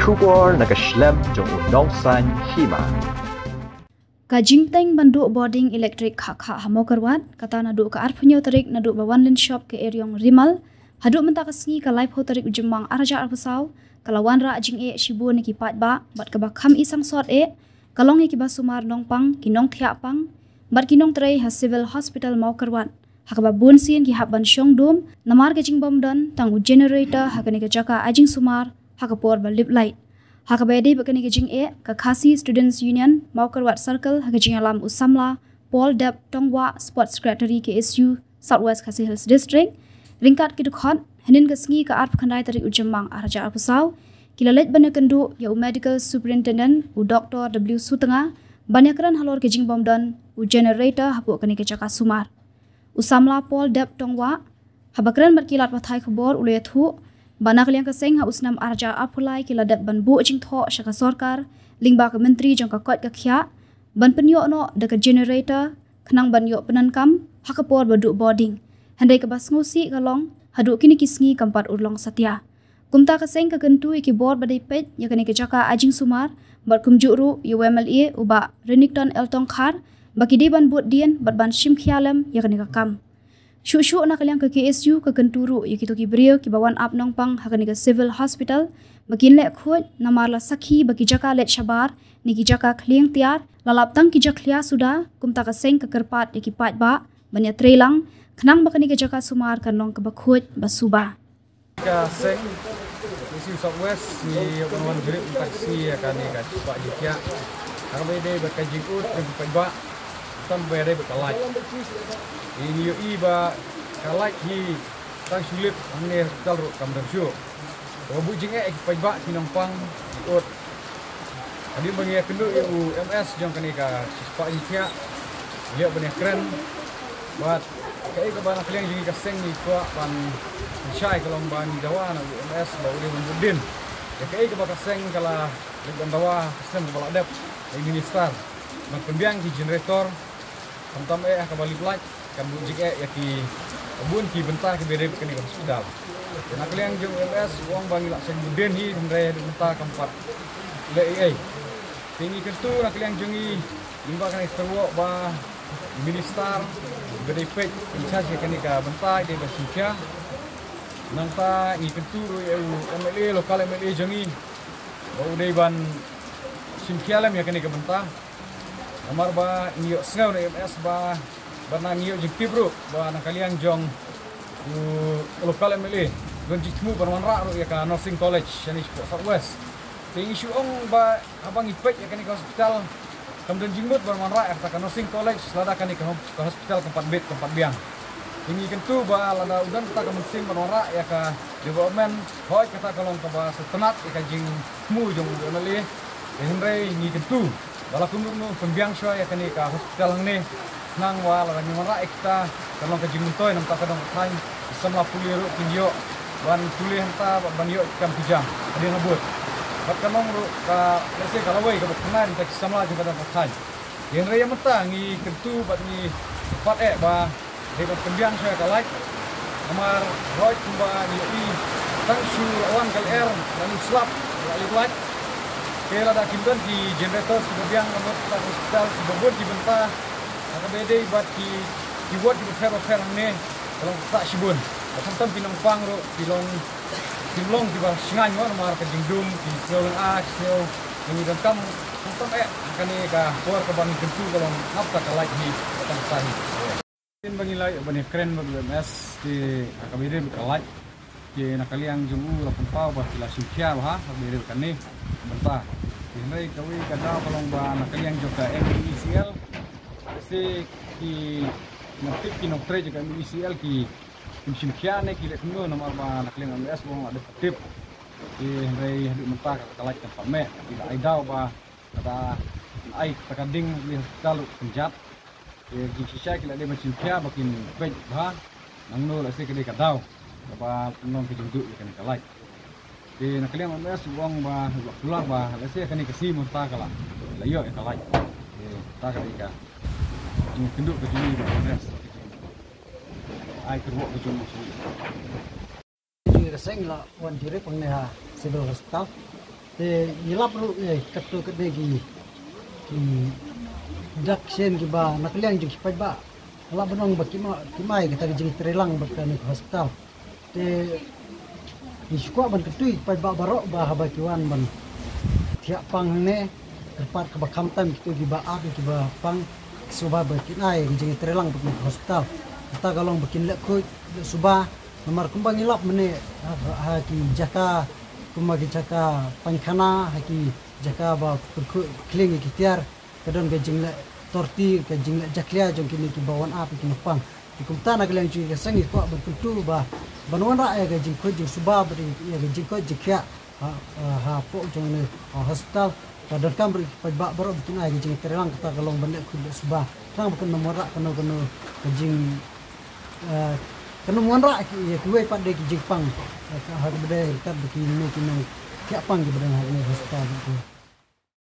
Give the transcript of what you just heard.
Kubor nakaslem jong unongsan hima. Kajingteng bandu boarding electric kha hamokarwat kata nadu ka arpunyo tarik nadu ba one shop ke eryong rimal hadu mentakasngi ka live ho tarik ujemang arja arpasau kalawan ra ajing e shibu ni ki pat ba bat ka ba kham isang sot e kalong e ki ba sumar nongpang kinong thia pang bat kinong trai ha civil hospital maukarwat hakaba bun sin ki haban shong dum namar kajing bom dan tang generator hakani ka jaka ajing sumar hakapor ba lip light Hakabede bakani kajing e ka Khasi Students Union Maukarwat Circle hakajing alam usamla Paul Deb Tongwa Sports Secretary KSU Southwest Khasi Hills District ringkat kidukhot hanin kasngi ka arp khandai tarik ujemang arja apusau kilalet banakandu ya medical superintendent u Dr. W Sutanga banyakran halor kajing bomdan u generator hapu kani kajaka sumar usamla Paul Deb Tongwa habakran berkilat pathai khobor ulethu Banak liang kaseng ha usnam arja apulai kiladat ban bu jing tho shaka sorkar lingba ka menteri jong ka kot ka khya ban penyo no de ka generator khnang ban yo penankam hakapor badu boarding handai ka bas ngosi kalong hadu kini kisngi kampat urlong satya kumta kaseng ka kentu ki board badai pet ya kani ka jaka ajing sumar bar kumjuru UMLA uba Renikton Eltong Khar bakidi ban bud dien bat ban shim khialam ya kani ka kam Shushu nak kalian ke KSU ke Kenturu yaitu ki brio ki bawan up nongpang hakani ke civil hospital bakin lek khut namarla sakhi baki jaka let shabar ni ki jaka khling tiar lalap tang ki jaklia sudah kumta ka seng ke kerpat ki pat ba banya trelang khnang bakani ke jaka sumar kanong ke bakhut basuba ka seng KSU Southwest ni onon grip taksi akan ni ka pak jikya akabe de bakajikut ke ba sampai ada bekalai. Ini yo iba kalai hi tang sulit ane hospital ro kamdam syu. Obu jinge ek pajba kinompang ikut. Adi bangi kendu MS jong kanika sispa ikia. Dia benih keren buat kai ke bana kliang jingi kaseng ni ko ban syai kalong ban Jawa na MS bau dia mundin. Ya kai ke bakaseng kala leban dawa sistem balak dep minister. Pembiang di generator Tamtam kembali pelat kan bujik yaki bun ki bentar ke bede ke hospital. Dan kalian jeng MS uang bangi lak sen buden hi hendrai bentar keempat. Le tinggi kentu kalian jengi limba kan terwok ba minister bede pek incharge kan ka bentar de bersucia. Nangta ni kentu MLA lokal MLA jengi bau deban simkialam ya kan ka bentar. Amar ba niyo sngau na MS ba bana niyo jikti bro ba nakaliang jong lokal MLA gon jitmu barmanra ro ya ka nursing college yani Southwest ting isu ong ba abang ipek ya kan hospital kamden jingmut barmanra ya ka nursing college lada kan ke hospital tempat bed tempat biang ini kentu ba lada udan ta ka nursing barmanra ya ka development hoi kata kalong ka ba setenat ya ka jing mu jong MLA henry ni kentu Wala kumur no pembiang sya ya kani ka hospital hang ni nang wala ni mara ekta kalong ka jimuntoy nam ta kadang time samla puliro tinyo wan tuli hanta ban yo kam pijam adi nabut bat kanong ro ka lese kalawai ka bukanan ta samla ju kadang time yen raya mata ngi kentu bat ni pat ba de pembiang sya ka like amar roy kumba ni tang shu wan kal air dan slap like Kela dah kimben di generator sebagian nomor hospital sebabun di bentah agak beda buat di buat di fer ni kalau tak sibun macam pinompang ro pilong di bawah singan mo nomor ke jingdum di sel a sel ini dan kam macam akan ni ka keluar ke bang kentu kalau apa kalai ni akan tahi tin bangilai banyak keren bagi MS di agak beda kalai di nakaliang jumu lapun pau bah kila simkia bah beda kan ni bentah ini kami kadang kalau ba nakaliang juga MECL si ki natik ki noktre juga MECL ki simkia ne ki lekno nomor ba nakaliang MS bong ada tip di hari hadu mentah kalai tempat me tidak aidau ba kata ai takading di hospital penjat di sisa ki ada simkia bakin baik bah nangno la se ki kadau ba nong ki junduk kan kalai di nakaliang MS uang ba pulang ba lese kani kasi munta kala layo ya kalai ta kali ka ini kenduk ke sini ba MS ai kerwo ke sini Jadi reseng lah wan dire pengneha civil hospital te yilap ru katto kadne ki dak sen ki ba nakliang jing kipai ba ala benong ba kimai kita jing trelang ba kan hospital te iskua ban ketui pai ba barok ba haba kiwan ban tiap pang ne tempat ke bakam tam gitu ki ba abi ki ba pang suba ba kinai jing trelang ba hospital kita galong bikin lek ko suba nomor kumbang ilap mene ha ki jaka kumagi jaka pankhana ha ki jaka ba kling ki tiar kadon ga jing lek torti ka jing lek jaklia jong kini ki bawan api ki pang di kumta na galeng ji ka sangi ko ba kuntu ba banwan ra ya ga jing ko jing suba ba ya ga jing ko jikya ha po jong ne hospital kadon kam ri pa ba baro bikin ai jing terlang kata galong balik ku suba tang bukan nomor ra kano jing kanu monra ki kuwe pada ki jingpang ha bede kat bikin no kinang kya pang ki bede ha ni hospital